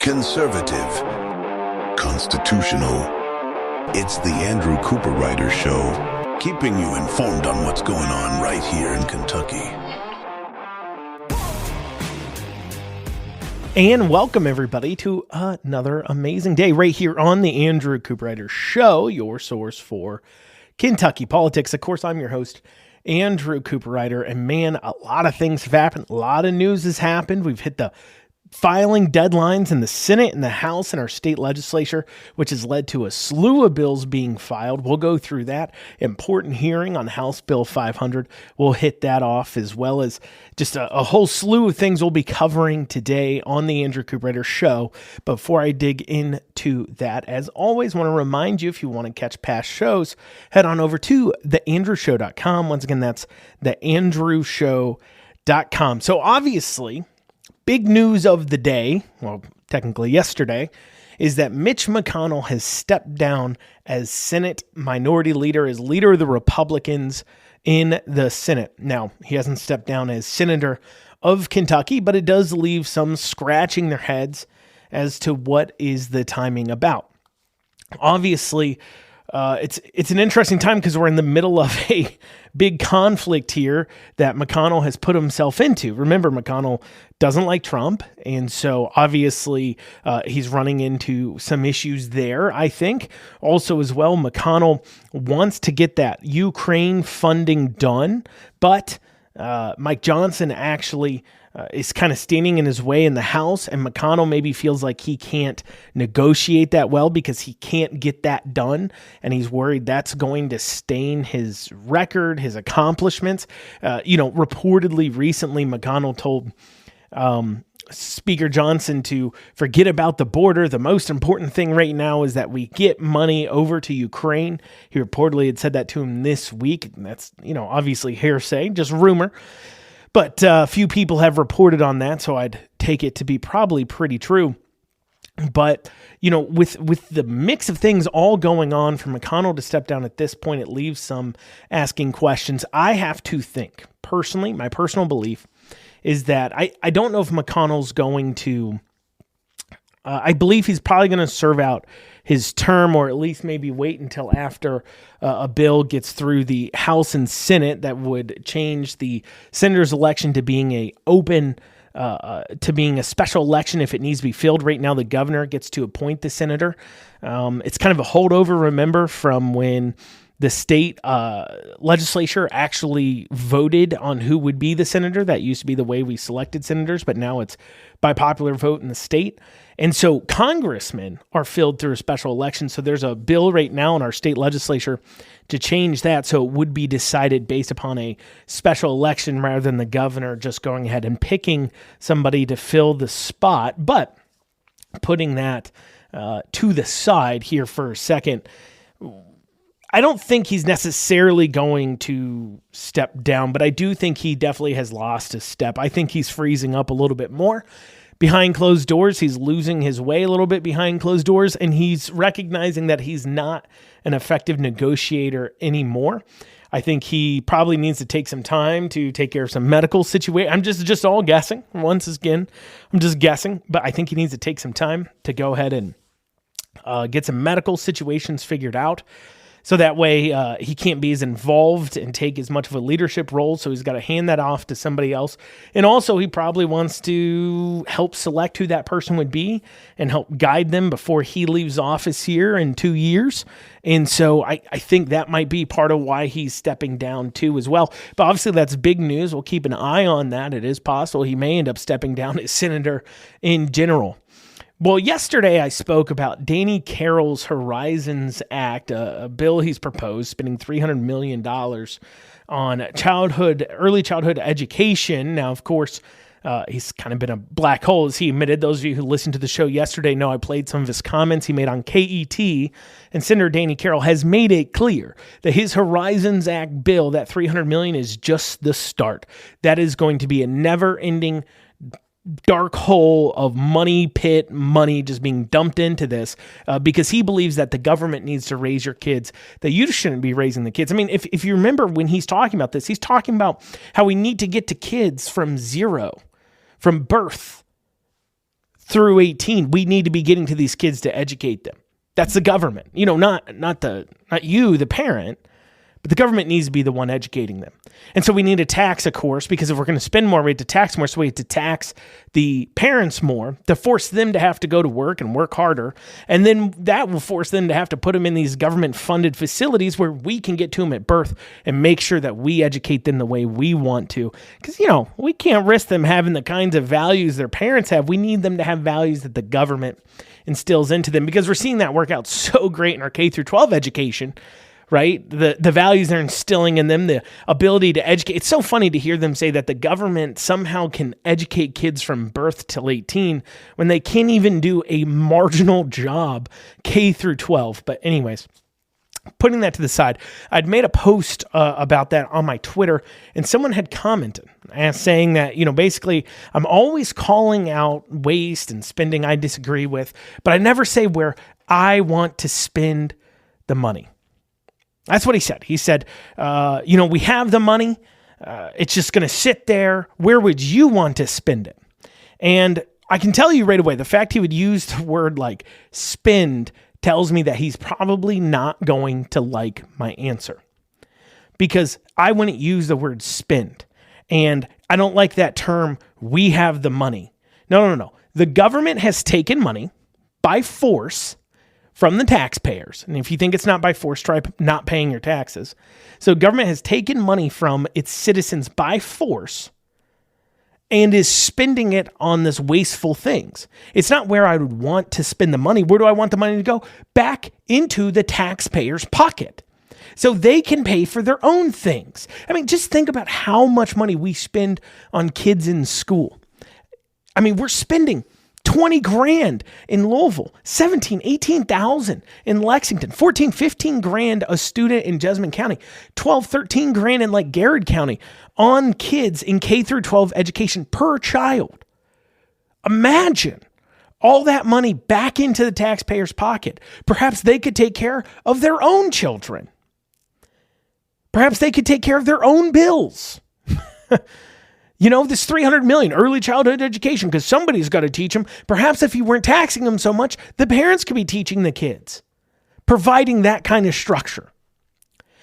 Conservative. Constitutional. It's the Andrew Cooperrider Show, keeping you informed on what's going on right here in Kentucky. And welcome, everybody, to another amazing day right here on the Andrew Cooperrider Show, your source for Kentucky politics. Of course, I'm your host, Andrew Cooperrider, and man, a lot of things have happened. A lot of news has happened. We've hit the filing deadlines in the Senate and the House and our state legislature, which has led to a slew of bills being filed. We'll go through that important hearing on House Bill 500. We'll hit that off, as well as just a whole slew of things we'll be covering today on the Andrew Cooperrider Show. Before I dig into that, as always, I want to remind you, if you want to catch past shows, head on over to theandrewshow.com. Once again, that's theandrewshow.com. So obviously, big news of the day, well, technically yesterday, is that Mitch McConnell has stepped down as Senate Minority Leader, as leader of the Republicans in the Senate. Now, he hasn't stepped down as Senator of Kentucky, but it does leave some scratching their heads as to what is the timing about. Obviously, it's an interesting time because we're in the middle of a big conflict here that McConnell has put himself into. Remember, McConnell doesn't like Trump, and so obviously he's running into some issues there, I think. Also, as well, McConnell wants to get that Ukraine funding done, but Mike Johnson actually is kind of standing in his way in the House, and McConnell maybe feels like he can't negotiate that well because he can't get that done, and he's worried that's going to stain his record, his accomplishments. Reportedly recently, McConnell told Speaker Johnson to forget about the border. The most important thing right now is that we get money over to Ukraine. He reportedly had said that to him this week. That's, obviously hearsay, just rumor. But a few people have reported on that, so I'd take it to be probably pretty true. But, with the mix of things all going on for McConnell to step down at this point, it leaves some asking questions. I have to think, personally, my personal belief is that I don't know if McConnell's going to, I believe he's probably going to serve out his term, or at least maybe wait until after a bill gets through the House and Senate that would change the senator's election to being to being a special election if it needs to be filled. Right now, the governor gets to appoint the senator. It's kind of a holdover, remember, from when the state legislature actually voted on who would be the senator. That used to be the way we selected senators, but now it's by popular vote in the state. And so congressmen are filled through a special election. So there's a bill right now in our state legislature to change that, so it would be decided based upon a special election rather than the governor just going ahead and picking somebody to fill the spot. But putting that to the side here for a second, I don't think he's necessarily going to step down, but I do think he definitely has lost a step. I think he's freezing up a little bit more behind closed doors. He's losing his way a little bit behind closed doors, and he's recognizing that he's not an effective negotiator anymore. I think he probably needs to take some time to take care of some medical situation. I'm just all guessing. Once again, I'm just guessing, but I think he needs to take some time to go ahead and get some medical situations figured out. So that way he can't be as involved and take as much of a leadership role. So he's got to hand that off to somebody else. And also he probably wants to help select who that person would be and help guide them before he leaves office here in 2 years. And so I think that might be part of why he's stepping down too as well. But obviously that's big news. We'll keep an eye on that. It is possible he may end up stepping down as senator in general. Well, yesterday I spoke about Danny Carroll's Horizons Act, a bill he's proposed, spending $300 million on early childhood education. Now, of course, he's kind of been a black hole, as he admitted. Those of you who listened to the show yesterday know I played some of his comments he made on KET, and Senator Danny Carroll has made it clear that his Horizons Act bill, that $300 million, is just the start. That is going to be a never-ending dark hole of money just being dumped into this because he believes that the government needs to raise your kids, that you shouldn't be raising the kids. I mean, if you remember when he's talking about this, he's talking about how we need to get to kids from zero, from birth through 18, we need to be getting to these kids to educate them. That's the government, not you, the parent, but the government needs to be the one educating them. And so we need to tax, of course, because if we're going to spend more, we have to tax more. So we have to tax the parents more to force them to have to go to work and work harder. And then that will force them to have to put them in these government-funded facilities where we can get to them at birth and make sure that we educate them the way we want to. Because, we can't risk them having the kinds of values their parents have. We need them to have values that the government instills into them, because we're seeing that work out so great in our K through 12 education. Right? The values they're instilling in them, the ability to educate. It's so funny to hear them say that the government somehow can educate kids from birth till 18 when they can't even do a marginal job K through 12. But anyways, putting that to the side, I'd made a post about that on my Twitter, and someone had commented saying that, basically I'm always calling out waste and spending I disagree with, but I never say where I want to spend the money. That's what he said. He said, we have the money. It's just going to sit there. Where would you want to spend it? And I can tell you right away, the fact he would use the word like spend tells me that he's probably not going to like my answer, because I wouldn't use the word spend. And I don't like that term, we have the money. No. The government has taken money by force from the taxpayers. And if you think it's not by force, try not paying your taxes. So government has taken money from its citizens by force and is spending it on this wasteful things. It's not where I would want to spend the money. Where do I want the money to go? Back into the taxpayer's pocket, so they can pay for their own things. I mean, just think about how much money we spend on kids in school. I mean, we're spending $20,000 in Louisville, 18,000 in Lexington, 15 grand a student in Jessamine County, 13 grand in like Garrett County on kids in K through 12 education per child. Imagine all that money back into the taxpayer's pocket. Perhaps they could take care of their own children. Perhaps they could take care of their own bills. This $300 million early childhood education, because somebody's got to teach them. Perhaps if you weren't taxing them so much, the parents could be teaching the kids, providing that kind of structure.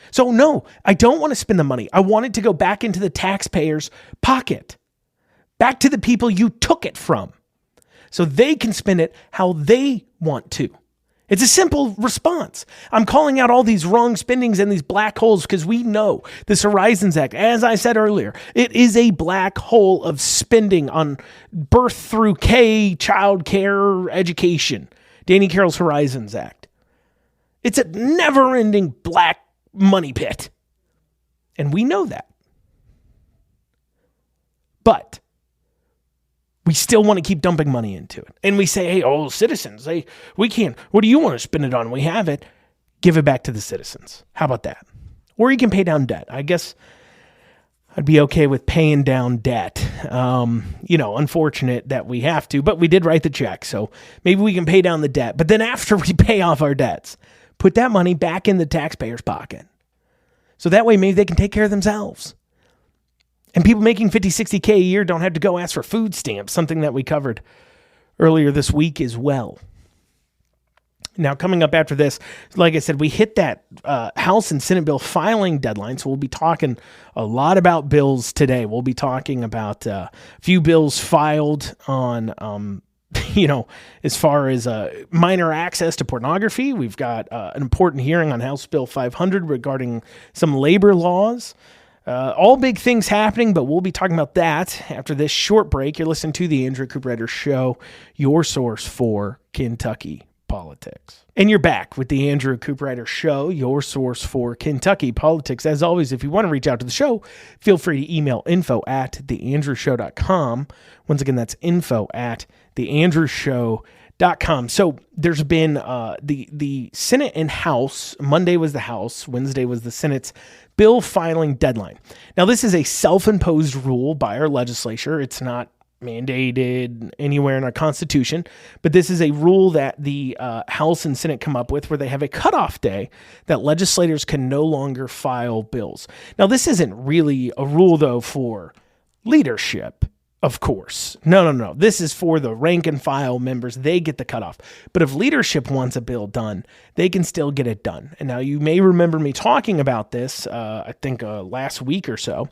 So no, I don't want to spend the money. I want it to go back into the taxpayer's pocket, back to the people you took it from, so they can spend it how they want to. It's a simple response. I'm calling out all these wrong spendings and these black holes because we know this Horizons Act, as I said earlier, it is a black hole of spending on birth through K, child care, education. Danny Carroll's Horizons Act. It's a never-ending black money pit. And we know that. But we still want to keep dumping money into it. And we say, hey, citizens, we can't. What do you want to spend it on? We have it. Give it back to the citizens. How about that? Or you can pay down debt. I guess I'd be okay with paying down debt. Unfortunate that we have to, but we did write the check. So maybe we can pay down the debt. But then after we pay off our debts, put that money back in the taxpayer's pocket. So that way maybe they can take care of themselves. And people making 50, 60K a year don't have to go ask for food stamps, something that we covered earlier this week as well. Now, coming up after this, like I said, we hit that House and Senate bill filing deadline, so we'll be talking a lot about bills today. We'll be talking about a few bills filed on, as far as minor access to pornography. We've got an important hearing on House Bill 500 regarding some labor laws. All big things happening, but we'll be talking about that after this short break. You're listening to the Andrew Cooperrider Show, your source for Kentucky politics. And you're back with the Andrew Cooperrider Show, your source for Kentucky politics. As always, if you want to reach out to the show, feel free to email info@theandrewshow.com. Once again, that's info@theandrewshow.com. So there's been the Senate and House. Monday was the House. Wednesday was the Senate's bill filing deadline. Now, this is a self-imposed rule by our legislature. It's not mandated anywhere in our Constitution, but this is a rule that the House and Senate come up with where they have a cutoff day that legislators can no longer file bills. Now, this isn't really a rule, though, for leadership. Of course. No. This is for the rank and file members. They get the cutoff. But if leadership wants a bill done, they can still get it done. And now you may remember me talking about this, I think last week or so.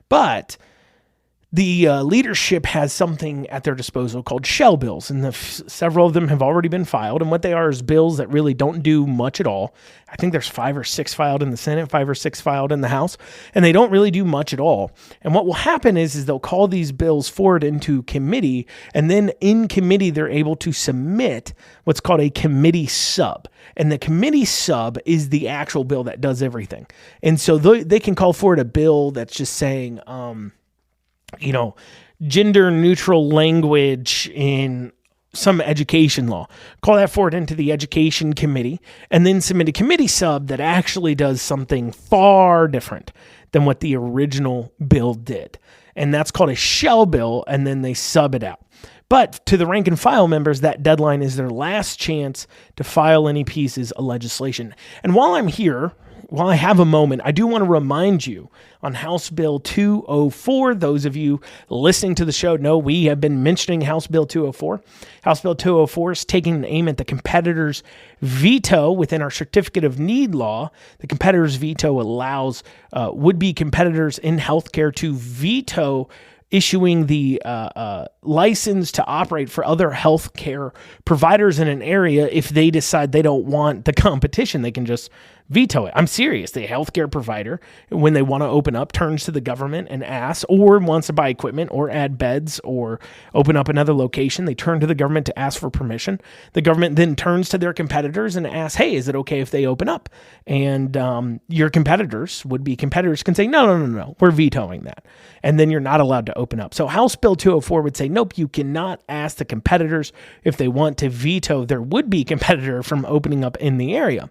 But the leadership has something at their disposal called shell bills, and several of them have already been filed. And what they are is bills that really don't do much at all. I think there's 5 or 6 filed in the Senate, 5 or 6 filed in the House, and they don't really do much at all. And what will happen is they'll call these bills forward into committee, and then in committee they're able to submit what's called a committee sub. And the committee sub is the actual bill that does everything. And so they can call forward a bill that's just saying, gender neutral language in some education law. Call that forward into the education committee and then submit a committee sub that actually does something far different than what the original bill did. And that's called a shell bill, and then they sub it out. But to the rank and file members, that deadline is their last chance to file any pieces of legislation. And while I'm here, while I have a moment, I do want to remind you on House Bill 204. Those of you listening to the show know we have been mentioning House Bill 204. House Bill 204 is taking an aim at the competitor's veto within our Certificate of Need law. The competitor's veto allows would-be competitors in healthcare to veto issuing the license to operate for other healthcare providers in an area. If they decide they don't want the competition, they can just veto it. I'm serious. The healthcare provider, when they want to open up, turns to the government and asks, or wants to buy equipment or add beds or open up another location. They turn to the government to ask for permission. The government then turns to their competitors and asks, hey, is it okay if they open up? And your competitors, would-be competitors, can say, no, we're vetoing that. And then you're not allowed to open up. So House Bill 204 would say, nope, you cannot ask the competitors if they want to veto their would-be competitor from opening up in the area.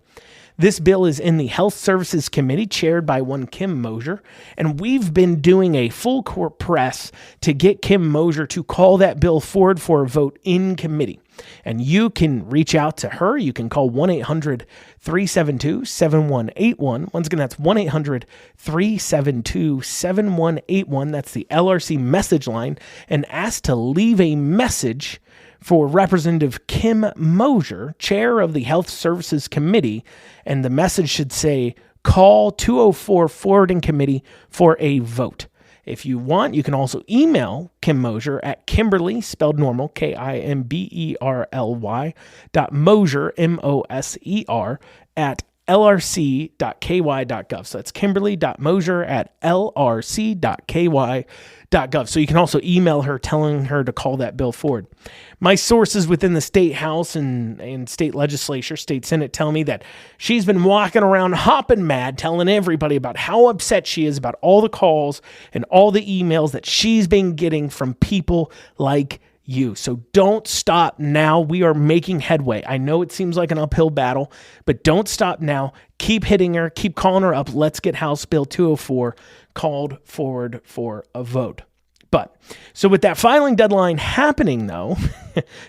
This bill is in the Health Services Committee, chaired by one Kim Mosier, and we've been doing a full court press to get Kim Mosier to call that bill forward for a vote in committee. And you can reach out to her. You can call 1-800-372-7181. Once again, that's 1-800-372-7181. That's the LRC message line, and ask to leave a message for Representative Kim Mosier, chair of the Health Services Committee, and the message should say, call 204 forwarding committee for a vote. If you want, you can also email Kim Mosier at Kimberly, spelled normal, Kimberly, .Mosier, Moser, at lrc.ky.gov. So that's Kimberly.Mosier at lrc.ky.gov. So you can also email her telling her to call that bill forward. My sources within the state house and state legislature, state senate, tell me that she's been walking around hopping mad, telling everybody about how upset she is about all the calls and all the emails that she's been getting from people like you. So don't stop now. We are making headway. I know it seems like an uphill battle, but don't stop now. Keep hitting her. Keep calling her up. Let's get House Bill 204 called forward for a vote. But so with that filing deadline happening, though,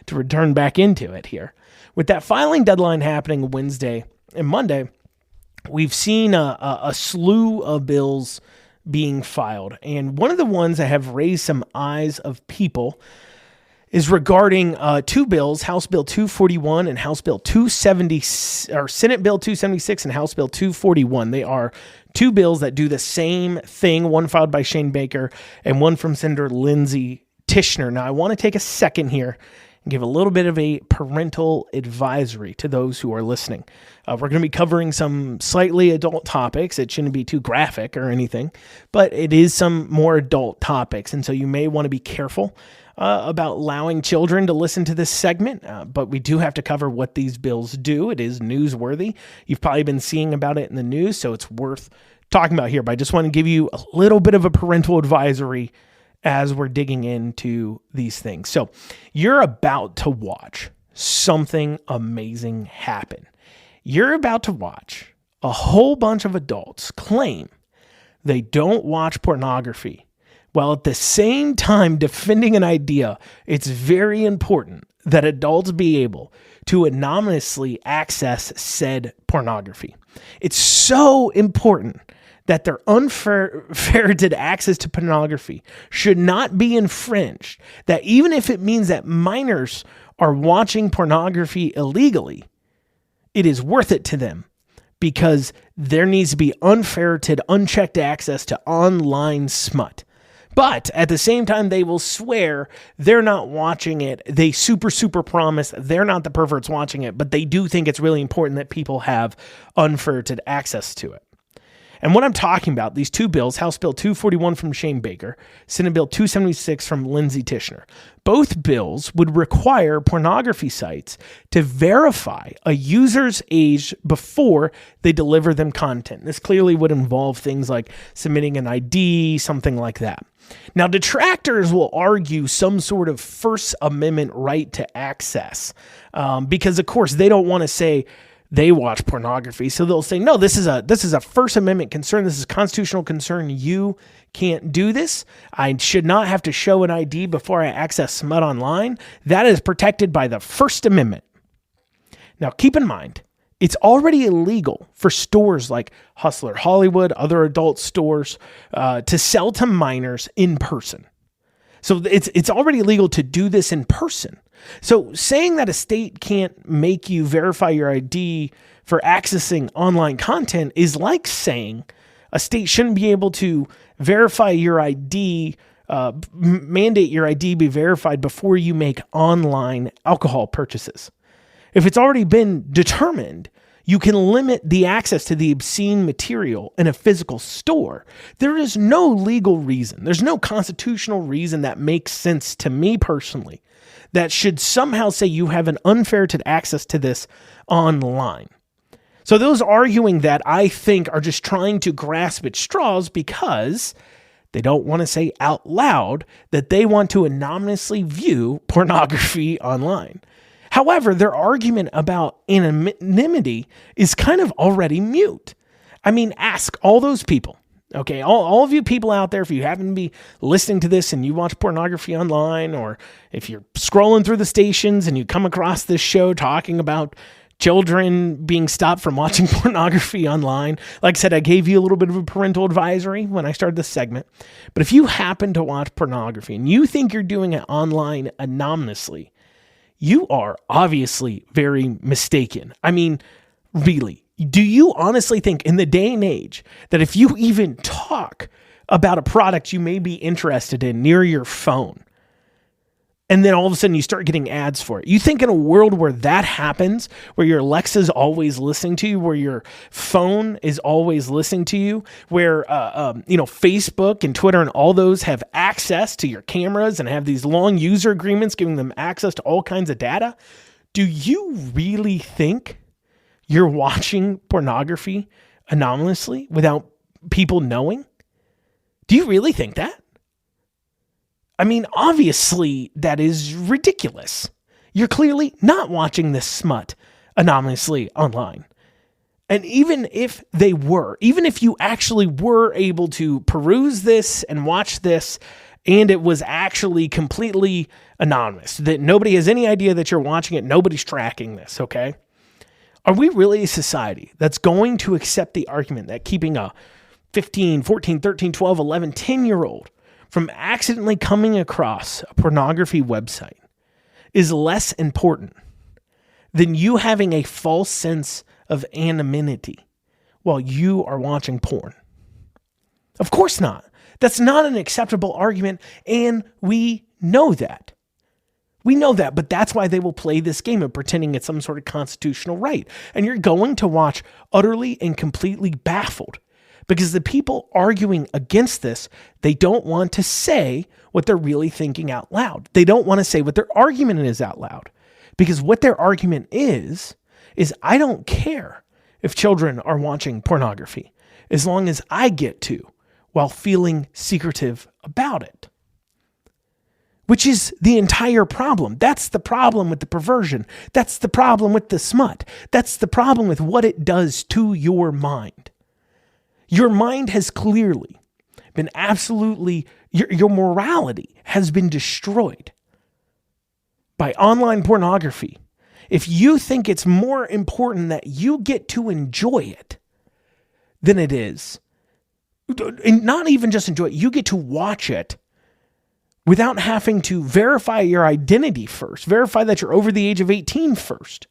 to return back into it here, with that filing deadline happening Wednesday and Monday, we've seen a slew of bills being filed. And one of the ones that have raised some eyes of people is regarding two bills, House Bill 241 and House Bill 270, or Senate Bill 276 and House Bill 241. They are two bills that do the same thing, one filed by Shane Baker and one from Senator Lindsey Tishner. Now, I want to take a second here and give a little bit of a parental advisory to those who are listening. We're going to be covering some slightly adult topics. It shouldn't be too graphic or anything, but it is some more adult topics, and so you may want to be careful about allowing children to listen to this segment, but we do have to cover what these bills do. It is newsworthy. You've probably been seeing about it in the news, so it's worth talking about here. But I just want to give you a little bit of a parental advisory as we're digging into these things. So you're about to watch something amazing happen. You're about to watch a whole bunch of adults claim they don't watch pornography, while at the same time defending an idea it's very important that adults be able to anonymously access said pornography. It's so important that their unferreted access to pornography should not be infringed, that even if it means that minors are watching pornography illegally, it is worth it to them because there needs to be unferreted, unchecked access to online smut. But at the same time, they will swear they're not watching it. They super promise they're not the perverts watching it, but they do think it's really important that people have unferreted access to it. And what I'm talking about, these two bills, House Bill 241 from Shane Baker, Senate Bill 276 from Lindsey Tishner, both bills would require pornography sites to verify a user's age before they deliver them content. This clearly would involve things like submitting an ID, something like that. Now, detractors will argue some sort of First Amendment right to access because, of course, they don't want to say they watch pornography. So they'll say, no, this is a First Amendment concern. This is a constitutional concern. You can't do this. I should not have to show an ID before I access smut online. That is protected by the First Amendment. Now, keep in mind, it's already illegal for stores like Hustler Hollywood, other adult stores, to sell to minors in person. So it's already illegal to do this in person. So saying that a state can't make you verify your ID for accessing online content is like saying a state shouldn't be able to verify your ID, mandate your ID be verified before you make online alcohol purchases. If it's already been determined, you can limit the access to the obscene material in a physical store. There is no legal reason. There's no constitutional reason that makes sense to me personally that should somehow say you have an unferreted access to this online. So those arguing that, I think, are just trying to grasp at straws because they don't want to say out loud that they want to anonymously view pornography online. However, their argument about anonymity is kind of already mute. I mean, ask all those people, okay, all of you people out there, if you happen to be listening to this and you watch pornography online, or if you're scrolling through the stations and you come across this show talking about children being stopped from watching pornography online. Like I said, I gave you a little bit of a parental advisory when I started this segment. But if you happen to watch pornography and you think you're doing it online anonymously, you are obviously very mistaken. I mean, really, do you honestly think in the day and age that if you even talk about a product you may be interested in near your phone, and then all of a sudden you start getting ads for it, you think in a world where that happens, where your Alexa's always listening to you, where your phone is always listening to you, where Facebook and Twitter and all those have access to your cameras and have these long user agreements giving them access to all kinds of data, do you really think you're watching pornography anonymously without people knowing? Do you really think that? I mean, obviously, that is ridiculous. You're clearly not watching this smut anonymously online. And even if they were, even if you actually were able to peruse this and watch this, and it was actually completely anonymous, that nobody has any idea that you're watching it, nobody's tracking this, okay? Are we really a society that's going to accept the argument that keeping a 15, 14, 13, 12, 11, 10-year-old from accidentally coming across a pornography website is less important than you having a false sense of anonymity while you are watching porn? Of course not. That's not an acceptable argument, and we know that. We know that, but that's why they will play this game of pretending it's some sort of constitutional right. And you're going to watch utterly and completely baffled, because the people arguing against this, they don't want to say what they're really thinking out loud. They don't want to say what their argument is out loud. Because what their argument is I don't care if children are watching pornography, as long as I get to, while feeling secretive about it. Which is the entire problem. That's the problem with the perversion. That's the problem with the smut. That's the problem with what it does to your mind. Your mind has clearly been absolutely, your morality has been destroyed by online pornography. If you think it's more important that you get to enjoy it than it is and not even just enjoy it, you get to watch it without having to verify your identity first, verify that you're over the age of 18 first.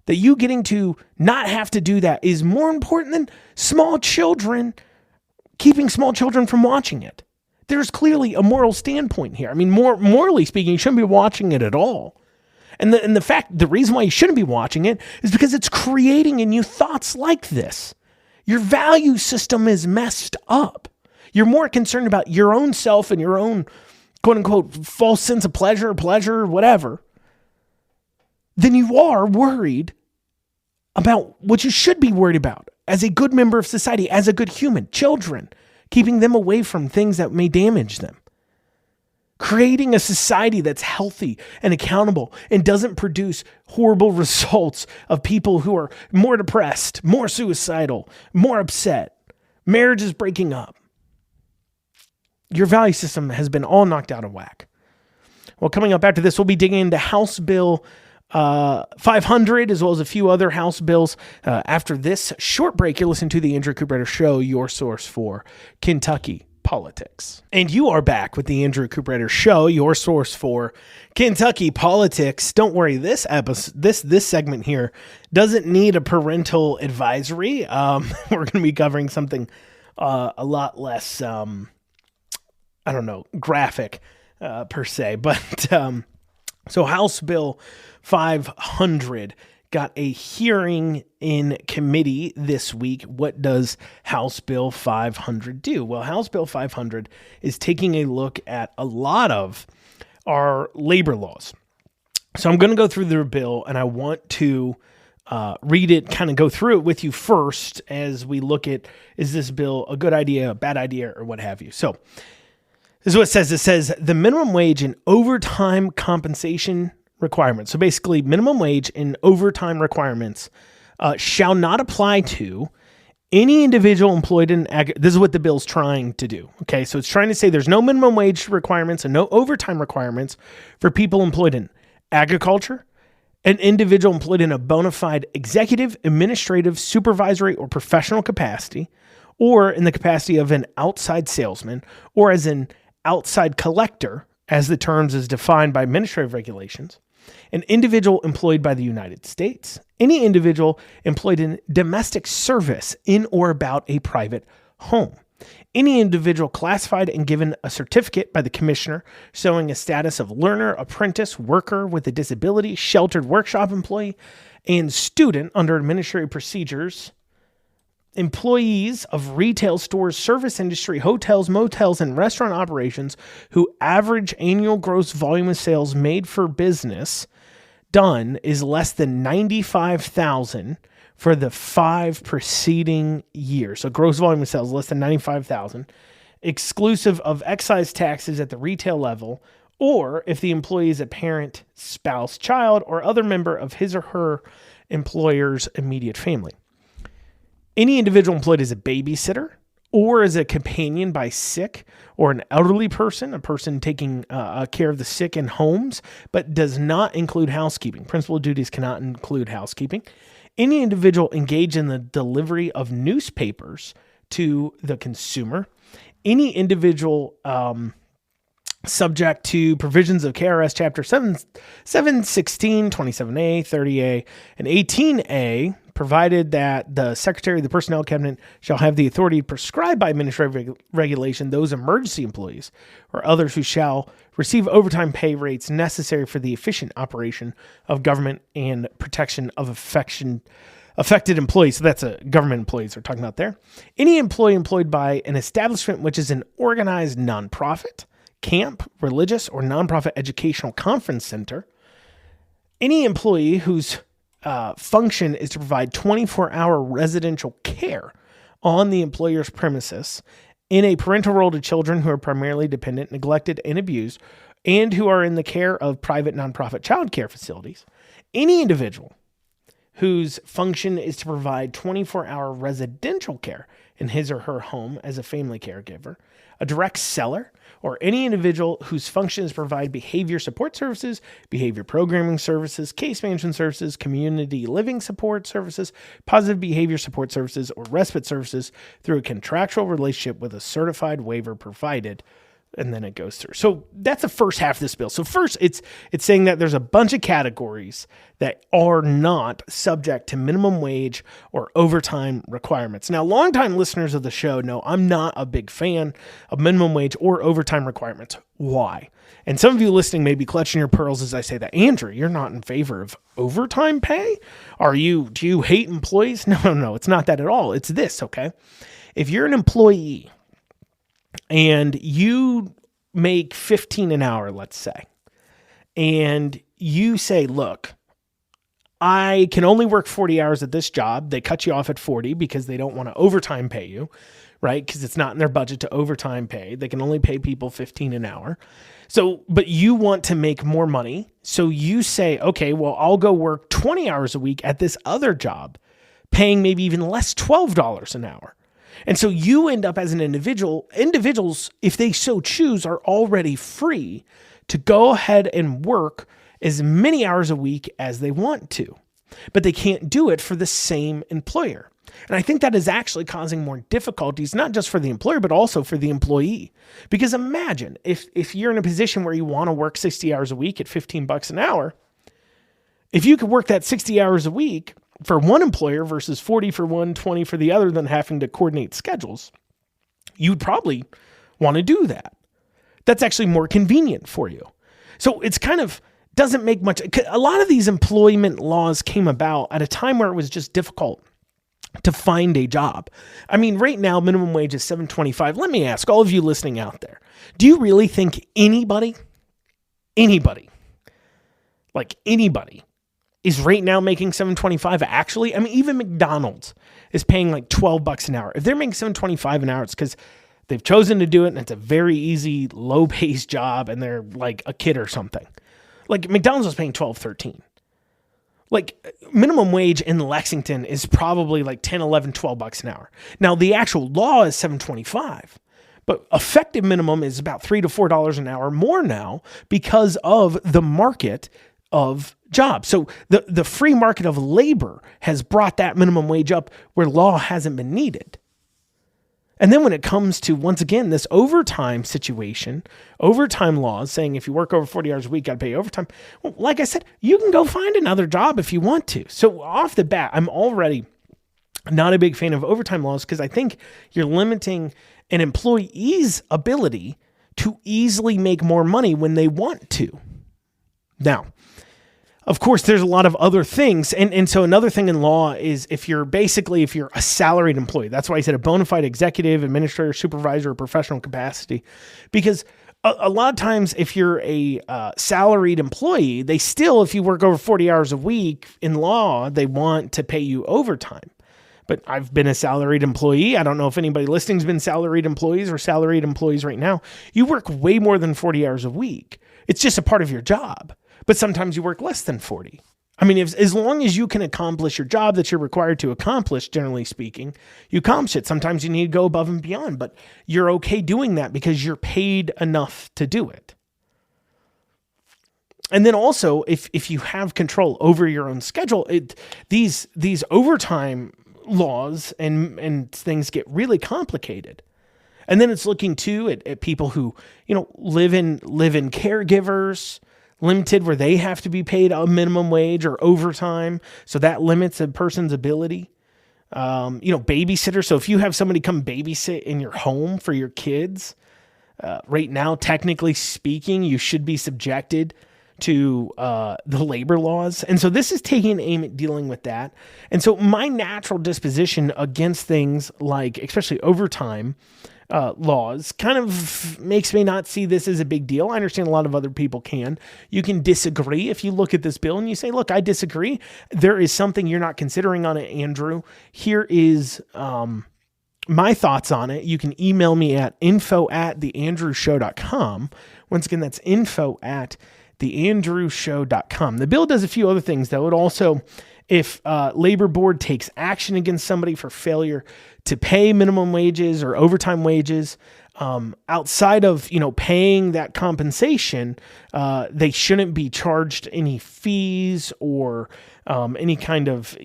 That you getting to not have to do that is more important than keeping small children from watching it. There's clearly a moral standpoint here. I mean, morally speaking, you shouldn't be watching it at all. And the reason why you shouldn't be watching it is because it's creating in you thoughts like this. Your value system is messed up. You're more concerned about your own self and your own quote unquote false sense of pleasure, whatever, than you are worried about what you should be worried about as a good member of society, as a good human, children, keeping them away from things that may damage them. Creating a society that's healthy and accountable and doesn't produce horrible results of people who are more depressed, more suicidal, more upset, marriages breaking up. Your value system has been all knocked out of whack. Well, coming up after this, we'll be digging into House Bill 500, as well as a few other House bills. After this short break, you're listening to the Andrew Cooperrider Show, your source for Kentucky politics. And you are back with the Andrew Cooperrider Show, your source for Kentucky politics. Don't worry, this segment here doesn't need a parental advisory. We're going to be covering something a lot less, graphic per se. But so House Bill 500 got a hearing in committee this week. What does House Bill 500 do? Well, House Bill 500 is taking a look at a lot of our labor laws. So I'm going to go through the bill, and I want to read it, kind of go through it with you first as we look at, is this bill a good idea, a bad idea, or what have you? So this is what it says. It says the minimum wage and overtime compensation requirements. So basically, minimum wage and overtime requirements shall not apply to any individual employed in this is what the bill's trying to do. Okay, so it's trying to say there's no minimum wage requirements and no overtime requirements for people employed in agriculture, an individual employed in a bona fide executive, administrative, supervisory, or professional capacity, or in the capacity of an outside salesman, or as an outside collector, as the terms is defined by administrative regulations, an individual employed by the United States, any individual employed in domestic service in or about a private home, any individual classified and given a certificate by the commissioner showing a status of learner, apprentice, worker with a disability, sheltered workshop employee, and student under administrative procedures, employees of retail stores, service industry, hotels, motels, and restaurant operations who average annual gross volume of sales made for business done is less than 95,000 for the 5 preceding years. So gross volume of sales less than 95,000, exclusive of excise taxes at the retail level, or if the employee is a parent, spouse, child, or other member of his or her employer's immediate family. Any individual employed as a babysitter or as a companion by sick or an elderly person, a person taking care of the sick in homes, but does not include housekeeping. Principal duties cannot include housekeeping. Any individual engaged in the delivery of newspapers to the consumer. Any individual subject to provisions of KRS Chapter 716, 27A, 30A, and 18A, provided that the Secretary of the Personnel Cabinet shall have the authority prescribed by administrative regulation those emergency employees or others who shall receive overtime pay rates necessary for the efficient operation of government and protection of affected employees. So that's government employees we're talking about there. Any employee employed by an establishment which is an organized nonprofit, camp, religious, or nonprofit educational conference center. Any employee whose function is to provide 24-hour residential care on the employer's premises in a parental role to children who are primarily dependent, neglected, and abused, and who are in the care of private nonprofit child care facilities. Any individual whose function is to provide 24-hour residential care in his or her home as a family caregiver, a direct seller, or any individual whose functions provide behavior support services, behavior programming services, case management services, community living support services, positive behavior support services, or respite services through a contractual relationship with a certified waiver provided. And then it goes through. So that's the first half of this bill. So first, it's saying that there's a bunch of categories that are not subject to minimum wage or overtime requirements. Now, longtime listeners of the show know I'm not a big fan of minimum wage or overtime requirements. Why? And some of you listening may be clutching your pearls as I say that. Andrew, you're not in favor of overtime pay? Do you hate employees? No, it's not that at all. It's this, okay? If you're an employee and you make $15 an hour, let's say, and you say, look, I can only work 40 hours at this job. They cut you off at 40 because they don't want to overtime pay you, right? Because it's not in their budget to overtime pay. They can only pay people $15 an hour. So, but you want to make more money. So you say, okay, well, I'll go work 20 hours a week at this other job, paying maybe even less, $12 an hour. And so you end up as an individuals, if they so choose, are already free to go ahead and work as many hours a week as they want to, but they can't do it for the same employer. And I think that is actually causing more difficulties, not just for the employer, but also for the employee. Because imagine if you're in a position where you want to work 60 hours a week at $15 an hour, if you could work that 60 hours a week for one employer versus 40 for one, 20 for the other, than having to coordinate schedules, you'd probably want to do that. That's actually more convenient for you. So it's kind of doesn't make much. A lot of these employment laws came about at a time where it was just difficult to find a job. I mean, right now, minimum wage is $7.25. Let me ask all of you listening out there, do you really think anybody is right now making $7.25 actually? I mean, even McDonald's is paying like $12 an hour. If they're making $7.25 an hour, it's because they've chosen to do it and it's a very easy, low-paced job and they're like a kid or something. Like McDonald's is paying $12, $13. Like minimum wage in Lexington is probably like $10, $11, $12 an hour. Now, the actual law is $7.25. But effective minimum is about $3 to $4 an hour more now because of the market of jobs. So the free market of labor has brought that minimum wage up where law hasn't been needed. And then when it comes to, once again, this overtime situation, overtime laws saying if you work over 40 hours a week, got to pay overtime. Well, like I said, you can go find another job if you want to. So off the bat, I'm already not a big fan of overtime laws because I think you're limiting an employee's ability to easily make more money when they want to. Now, of course, there's a lot of other things. And so another thing in law is if you're a salaried employee, that's why I said a bona fide executive, administrator, supervisor, or professional capacity, because a lot of times if you're a salaried employee, they still, if you work over 40 hours a week in law, they want to pay you overtime. But I've been a salaried employee. I don't know if anybody listening's been salaried employees or salaried employees right now. You work way more than 40 hours a week. It's just a part of your job. But sometimes you work less than 40. I mean, as long as you can accomplish your job that you're required to accomplish, generally speaking, you accomplish it. Sometimes you need to go above and beyond, but you're okay doing that because you're paid enough to do it. And then also, if you have control over your own schedule, these overtime laws and things get really complicated. And then it's looking too at people who, live in caregivers, limited where they have to be paid a minimum wage or overtime. So that limits a person's ability. Babysitter. So if you have somebody come babysit in your home for your kids, right now, technically speaking, you should be subjected to the labor laws. And so this is taking aim at dealing with that. And so my natural disposition against things like, especially overtime, laws kind of makes me not see this as a big deal. I understand a lot of other people can. You can disagree if you look at this bill and you say, look, I disagree. There is something you're not considering on it, Andrew. Here is my thoughts on it. You can email me at info@theandrewshow.com. Once again, that's info@theandrewshow.com. The bill does a few other things, though. It also If labor board takes action against somebody for failure to pay minimum wages or overtime wages, outside of, paying that compensation, they shouldn't be charged any fees or any kind of,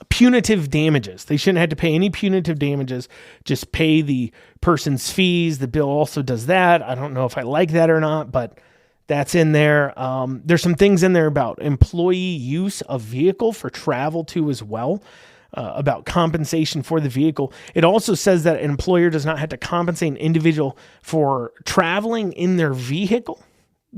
punitive damages. They shouldn't have to pay any punitive damages, just pay the person's fees. The bill also does that. I don't know if I like that or not, but that's in there. There's some things in there about employee use of vehicle for travel too as well, about compensation for the vehicle. It also says that an employer does not have to compensate an individual for traveling in their vehicle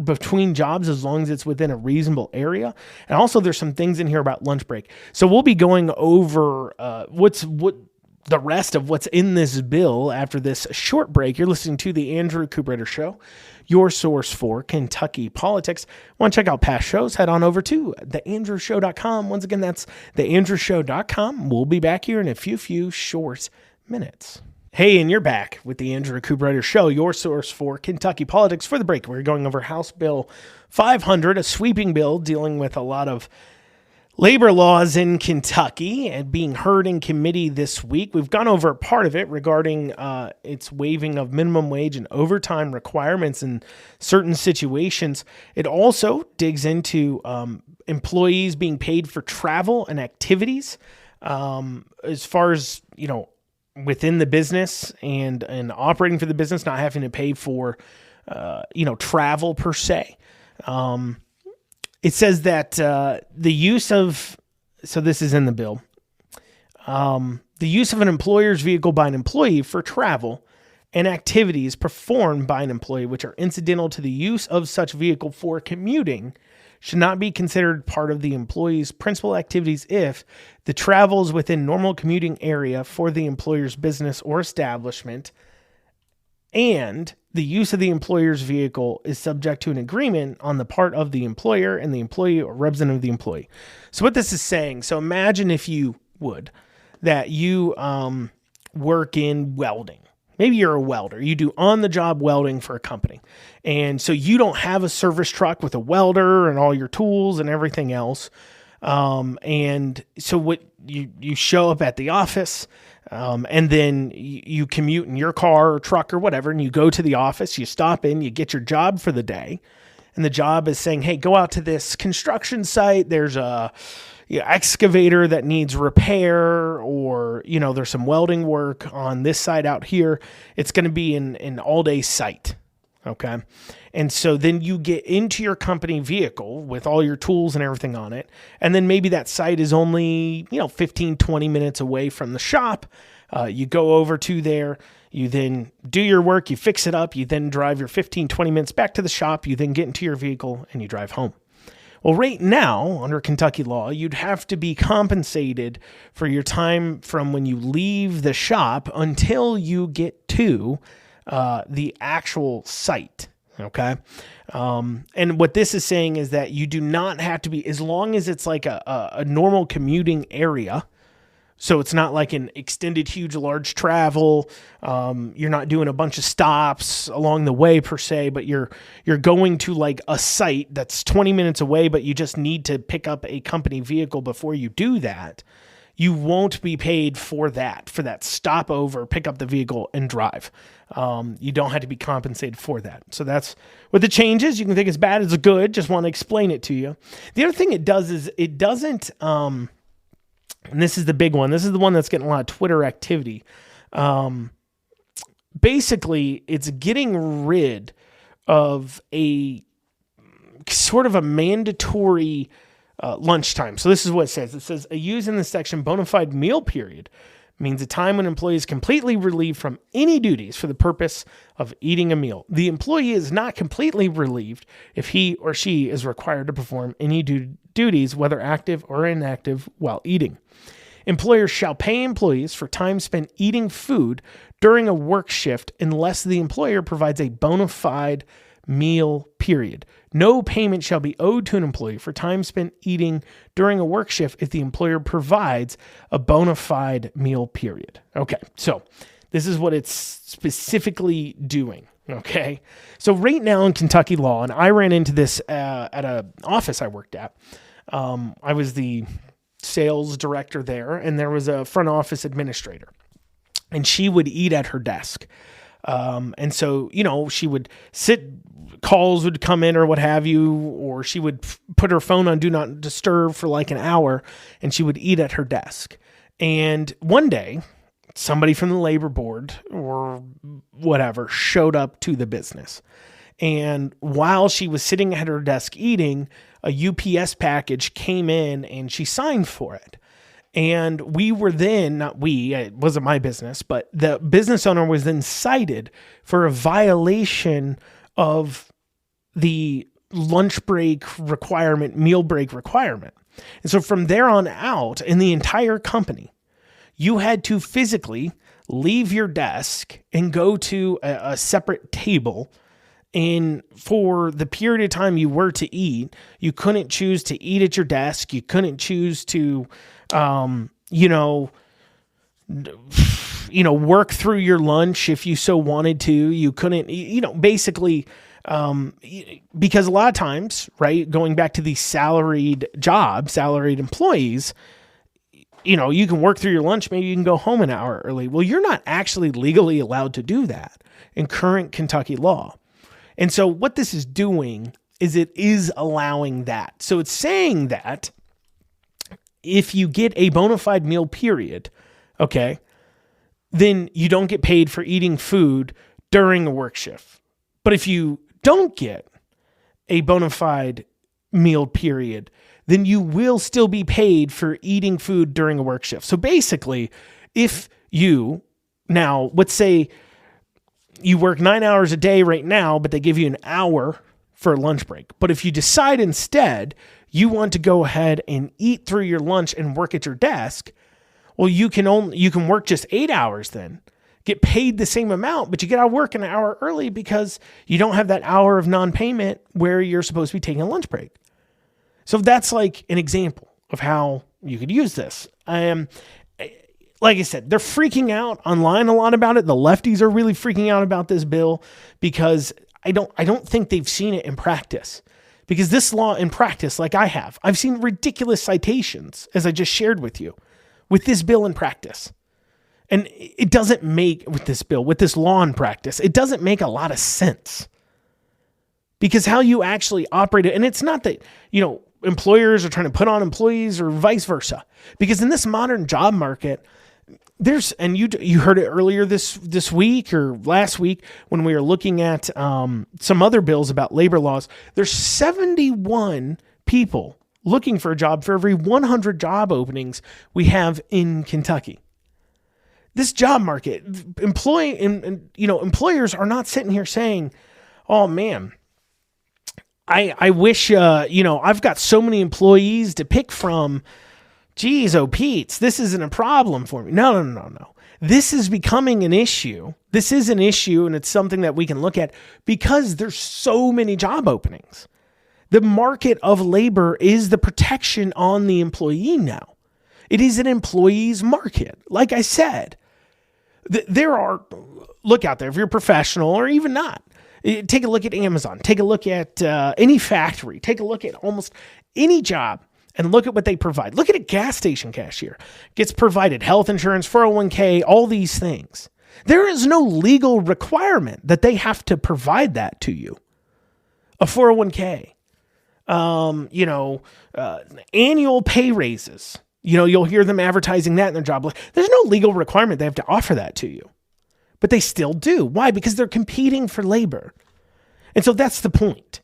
between jobs as long as it's within a reasonable area. And also there's some things in here about lunch break. So we'll be going over what the rest of what's in this bill after this short break. You're listening to the Andrew Cooperrider Show, your source for Kentucky politics. Want to check out past shows? Head on over to theandrewshow.com. Once again, that's theandrewshow.com. We'll be back here in a few short minutes. Hey, and you're back with the Andrew Cooperrider Show, your source for Kentucky politics. For the break, we're going over House Bill 500, a sweeping bill dealing with a lot of labor laws in Kentucky and being heard in committee this week. We've gone over part of it regarding its waiving of minimum wage and overtime requirements in certain situations. It also digs into employees being paid for travel and activities as far as, within the business and operating for the business, not having to pay for, travel per se. It says that the use of, so this is in the bill, the use of an employer's vehicle by an employee for travel and activities performed by an employee which are incidental to the use of such vehicle for commuting should not be considered part of the employee's principal activities if the travel is within normal commuting area for the employer's business or establishment, and the use of the employer's vehicle is subject to an agreement on the part of the employer and the employee or representative of the employee. So what this is saying, so imagine if you would, that you work in welding. Maybe you're a welder. You do on-the-job welding for a company. And so you don't have a service truck with a welder and all your tools and everything else. And so what you show up at the office, and then you commute in your car or truck or whatever, and you go to the office, you stop in, you get your job for the day. And the job is saying, hey, go out to this construction site. There's a excavator that needs repair, or, there's some welding work on this side out here. It's going to be an all-day site. Okay. And so then you get into your company vehicle with all your tools and everything on it. And then maybe that site is only, 15, 20 minutes away from the shop. You go over to there, you then do your work, you fix it up, you then drive your 15, 20 minutes back to the shop, you then get into your vehicle and you drive home. Well, right now, under Kentucky law, you'd have to be compensated for your time from when you leave the shop until you get to the actual site. Okay. And what this is saying is that you do not have to be, as long as it's like a normal commuting area. So it's not like an extended, huge, large travel. You're not doing a bunch of stops along the way per se, but you're going to like a site that's 20 minutes away, but you just need to pick up a company vehicle before you do that. You won't be paid for that stopover, pick up the vehicle and drive. You don't have to be compensated for that. So that's what the change is. You can think it's bad, it's good. Just want to explain it to you. The other thing it does is it doesn't, and this is the big one. This is the one that's getting a lot of Twitter activity. Basically, it's getting rid of a sort of a mandatory lunchtime. So this is what it says. It says, a use in this section, bona fide meal period means a time when an employee is completely relieved from any duties for the purpose of eating a meal. The employee is not completely relieved if he or she is required to perform any duties, whether active or inactive, while eating. Employers shall pay employees for time spent eating food during a work shift unless the employer provides a bona fide meal period. No payment shall be owed to an employee for time spent eating during a work shift if the employer provides a bona fide meal period. Okay, so this is what it's specifically doing. Okay. So right now in Kentucky law, and I ran into this at an office I worked at. I was the sales director there, and there was a front office administrator, and she would eat at her desk. And so, she would sit, calls would come in or what have you, or she would put her phone on do not disturb for like an hour, and she would eat at her desk. And one day, somebody from the labor board or whatever showed up to the business. And while she was sitting at her desk eating, a UPS package came in and she signed for it. And we were then, not we, it wasn't my business, but the business owner was then cited for a violation of the lunch break requirement, meal break requirement. And so from there on out, in the entire company, you had to physically leave your desk and go to a separate table. And for the period of time you were to eat, you couldn't choose to eat at your desk. You couldn't choose to, work through your lunch if you so wanted to. You couldn't, basically, because a lot of times, right, going back to these salaried jobs, salaried employees, you can work through your lunch. Maybe you can go home an hour early. Well, you're not actually legally allowed to do that in current Kentucky law. And so what this is doing is it is allowing that. So it's saying that if you get a bona fide meal period, okay, then you don't get paid for eating food during a work shift. But if you don't get a bona fide meal period, then you will still be paid for eating food during a work shift. So basically, if you now, let's say you work 9 hours a day right now, but they give you an hour for a lunch break. But if you decide instead you want to go ahead and eat through your lunch and work at your desk, well, you can work just 8 hours then, get paid the same amount, but you get out of work an hour early because you don't have that hour of non-payment where you're supposed to be taking a lunch break. So that's like an example of how you could use this. Like I said, they're freaking out online a lot about it. The lefties are really freaking out about this bill because I don't think they've seen it in practice. Because this law in practice, like I've seen ridiculous citations, as I just shared with you, with this bill in practice. And it doesn't make, with this law in practice, it doesn't make a lot of sense. Because how you actually operate it, and it's not that, employers are trying to put on employees or vice versa. Because in this modern job market, you heard it earlier this week or last week when we were looking at some other bills about labor laws. There's 71 people looking for a job for every 100 job openings we have in Kentucky. This job market, employers are not sitting here saying, "Oh man, I wish I've got so many employees to pick from. Geez, oh Pete's, this isn't a problem for me." No. This is becoming an issue. This is an issue, and it's something that we can look at because there's so many job openings. The market of labor is the protection on the employee now. It is an employee's market. Like I said, look out there if you're a professional or even not. Take a look at Amazon. Take a look at any factory. Take a look at almost any job. And look at what they provide. Look at a gas station cashier. Gets provided health insurance, 401k, all these things. There is no legal requirement that they have to provide that to you. A 401k, annual pay raises. You'll hear them advertising that in their job. There's no legal requirement they have to offer that to you. But they still do. Why? Because they're competing for labor. And so that's the point,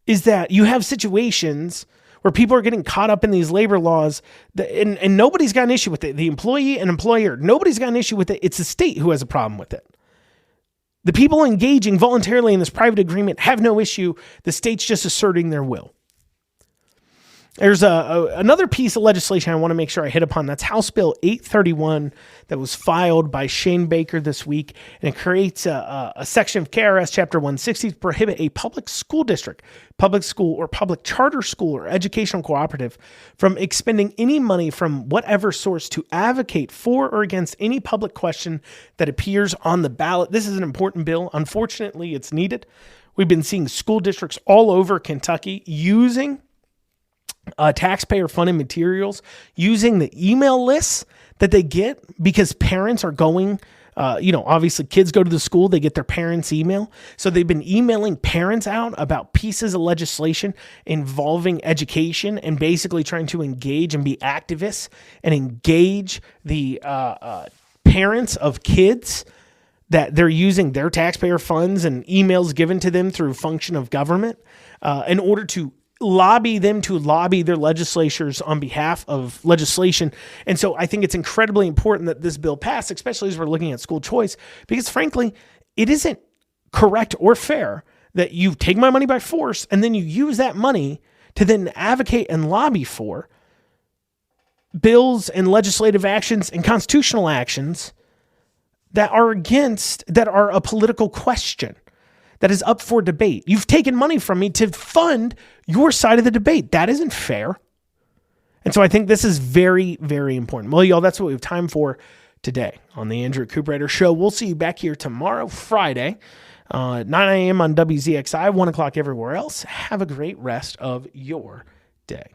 is that you have situations where people are getting caught up in these labor laws and nobody's got an issue with it. The employee and employer, nobody's got an issue with it. It's the state who has a problem with it. The people engaging voluntarily in this private agreement have no issue. The state's just asserting their will. There's another piece of legislation I want to make sure I hit upon. That's House Bill 831 that was filed by Shane Baker this week, and it creates a section of KRS Chapter 160 to prohibit a public school district, public school, or public charter school or educational cooperative from expending any money from whatever source to advocate for or against any public question that appears on the ballot. This is an important bill. Unfortunately, it's needed. We've been seeing school districts all over Kentucky using taxpayer-funded materials, using the email lists that they get because parents are going, obviously kids go to the school, they get their parents' email. So they've been emailing parents out about pieces of legislation involving education and basically trying to engage and be activists and engage the parents of kids that they're using their taxpayer funds and emails given to them through function of government in order to lobby them to lobby their legislatures on behalf of legislation. And so I think it's incredibly important that this bill pass, especially as we're looking at school choice, because frankly, it isn't correct or fair that you take my money by force and then you use that money to then advocate and lobby for bills and legislative actions and constitutional actions that are a political question that is up for debate. You've taken money from me to fund your side of the debate. That isn't fair. And so I think this is very, very important. Well, y'all, that's what we have time for today on the Andrew Cooperrider Show. We'll see you back here tomorrow, Friday, 9 a.m. on WZXI, 1 o'clock everywhere else. Have a great rest of your day.